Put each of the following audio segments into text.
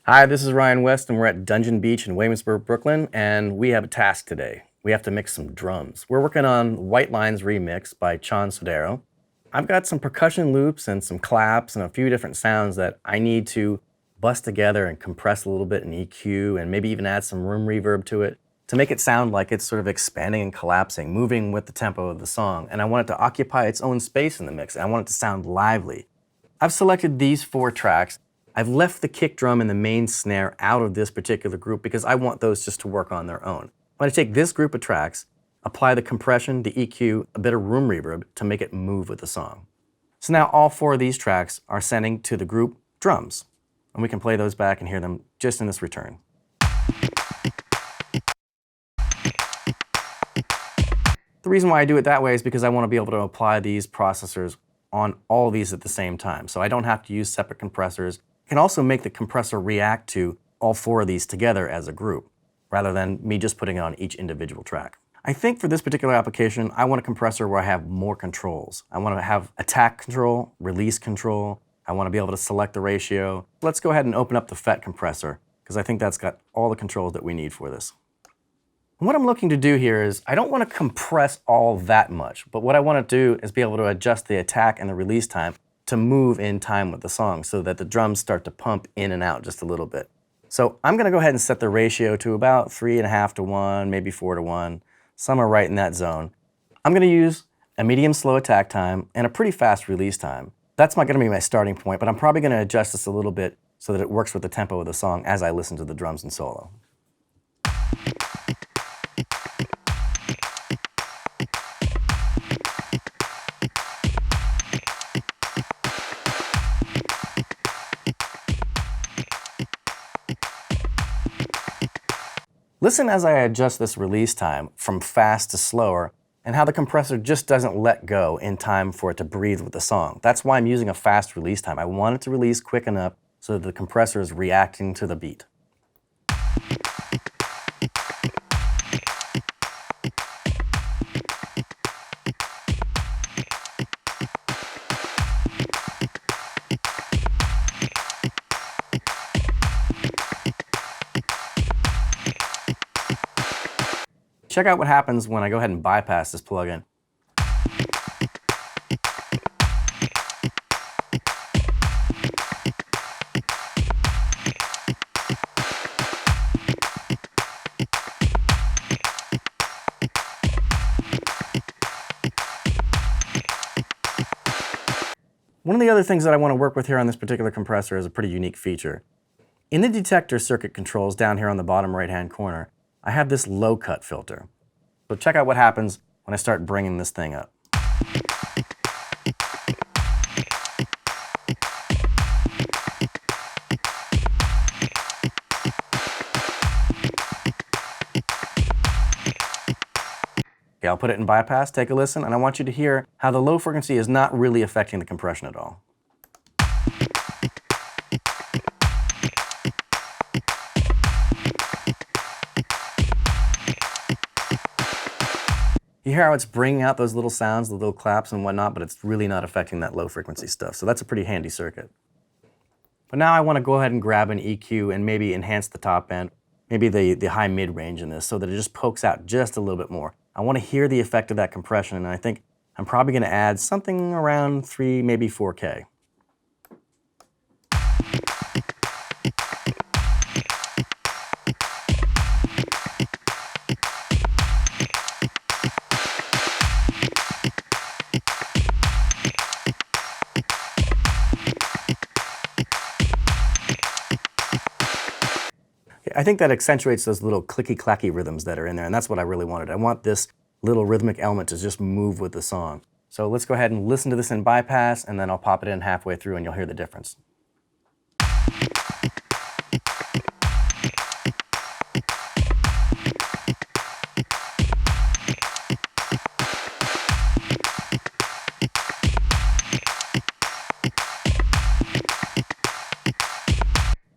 Hi, this is Ryan West, and we're at Dungeon Beach in Williamsburg, Brooklyn, and we have a task today. We have to mix some drums. We're working on White Lines Remix by Chon Sodero. I've got some percussion loops and some claps and a few different sounds that I need to bust together and compress a little bit in EQ and maybe even add some room reverb to it to make it sound like it's sort of expanding and collapsing, moving with the tempo of the song. And I want it to occupy its own space in the mix. I want it to sound lively. I've selected these 4 tracks. I've left the kick drum and the main snare out of this particular group because I want those just to work on their own. I'm going to take this group of tracks, apply the compression, the EQ, a bit of room reverb to make it move with the song. So now all 4 of these tracks are sending to the group drums, and we can play those back and hear them just in this return. The reason why I do it that way is because I want to be able to apply these processors on all of these at the same time, so I don't have to use separate compressors. I can also make the compressor react to all 4 of these together as a group, rather than me just putting it on each individual track. I think for this particular application, I want a compressor where I have more controls. I want to have attack control, release control. I want to be able to select the ratio. Let's go ahead and open up the FET Compressor, because I think that's got all the controls that we need for this. And what I'm looking to do here is, I don't want to compress all that much, but what I want to do is be able to adjust the attack and the release time to move in time with the song so that the drums start to pump in and out just a little bit. So I'm going to go ahead and set the ratio to about 3.5 to 1, maybe 4 to 1, somewhere right in that zone. I'm going to use a medium slow attack time and a pretty fast release time. That's not going to be my starting point, but I'm probably going to adjust this a little bit so that it works with the tempo of the song as I listen to the drums and solo. Listen as I adjust this release time from fast to slower and how the compressor just doesn't let go in time for it to breathe with the song. That's why I'm using a fast release time. I want it to release quick enough so that the compressor is reacting to the beat. Check out what happens when I go ahead and bypass this plugin. One of the other things that I want to work with here on this particular compressor is a pretty unique feature. In the detector circuit controls down here on the bottom right-hand corner, I have this low cut filter. So check out what happens when I start bringing this thing up. Okay, I'll put it in bypass, take a listen, and I want you to hear how the low frequency is not really affecting the compression at all. You hear how it's bringing out those little sounds, the little claps and whatnot, but it's really not affecting that low frequency stuff. So that's a pretty handy circuit. But now I want to go ahead and grab an EQ and maybe enhance the top end, maybe the high mid-range in this so that it just pokes out just a little bit more. I want to hear the effect of that compression, and I think I'm probably going to add something around 3, maybe 4K. I think that accentuates those little clicky-clacky rhythms that are in there, and that's what I really wanted. I want this little rhythmic element to just move with the song. So let's go ahead and listen to this in bypass, and then I'll pop it in halfway through and you'll hear the difference.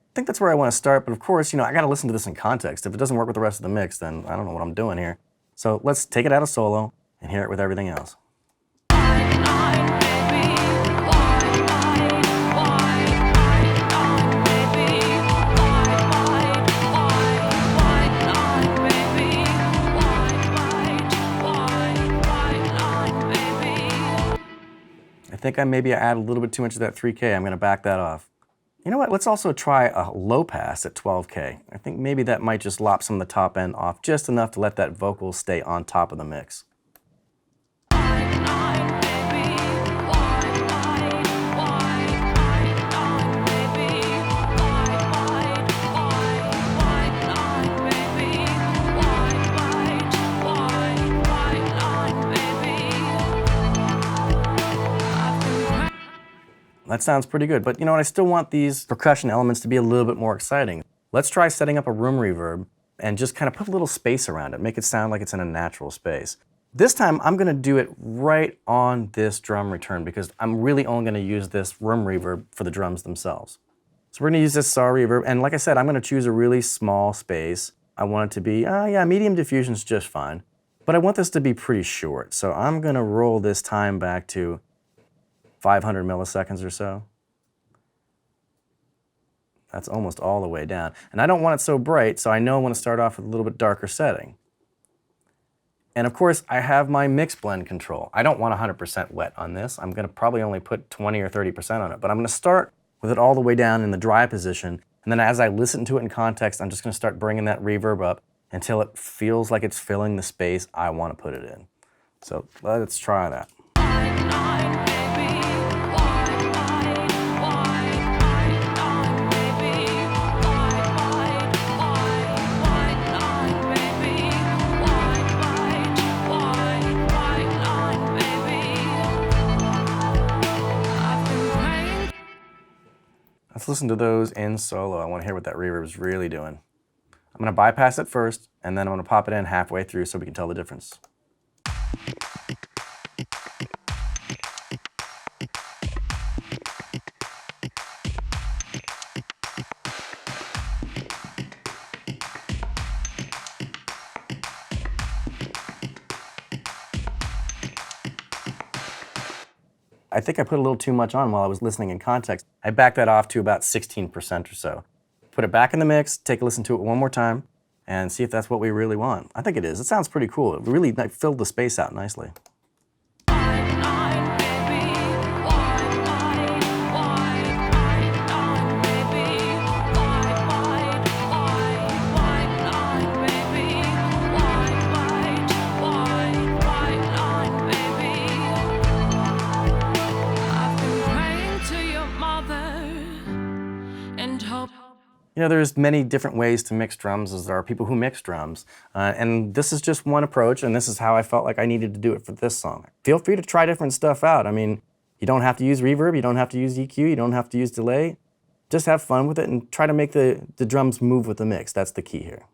I think that's where I want to start, but of course, I got to listen to this in context. If it doesn't work with the rest of the mix, then I don't know what I'm doing here. So let's take it out of solo and hear it with everything else. think I maybe add a little bit too much of that 3K. I'm going to back that off. You know what, let's also try a low pass at 12K. I think maybe that might just lop some of the top end off just enough to let that vocal stay on top of the mix. That sounds pretty good, but you know what, I still want these percussion elements to be a little bit more exciting. Let's try setting up a room reverb and just kind of put a little space around it, make it sound like it's in a natural space. This time I'm going to do it right on this drum return because I'm really only going to use this room reverb for the drums themselves. So we're going to use this saw reverb, and like I said, I'm going to choose a really small space. I want it to be, yeah, medium diffusion's just fine, but I want this to be pretty short. So I'm going to roll this time back to 500 milliseconds or so. That's almost all the way down. And I don't want it so bright, so I know I want to start off with a little bit darker setting. And of course, I have my mix blend control. I don't want 100% wet on this. I'm going to probably only put 20 or 30% on it, but I'm going to start with it all the way down in the dry position. And then as I listen to it in context, I'm just going to start bringing that reverb up until it feels like it's filling the space I want to put it in. So let's try that. Let's listen to those in solo. I want to hear what that reverb is really doing. I'm going to bypass it first, and then I'm going to pop it in halfway through so we can tell the difference. I think I put a little too much on while I was listening in context. I backed that off to about 16% or so. Put it back in the mix, take a listen to it one more time, and see if that's what we really want. I think it is. It sounds pretty cool. It really filled the space out nicely. You know, there's many different ways to mix drums, as there are people who mix drums. And this is just one approach, and this is how I felt like I needed to do it for this song. Feel free to try different stuff out. I mean, you don't have to use reverb, you don't have to use EQ, you don't have to use delay. Just have fun with it and try to make the drums move with the mix. That's the key here.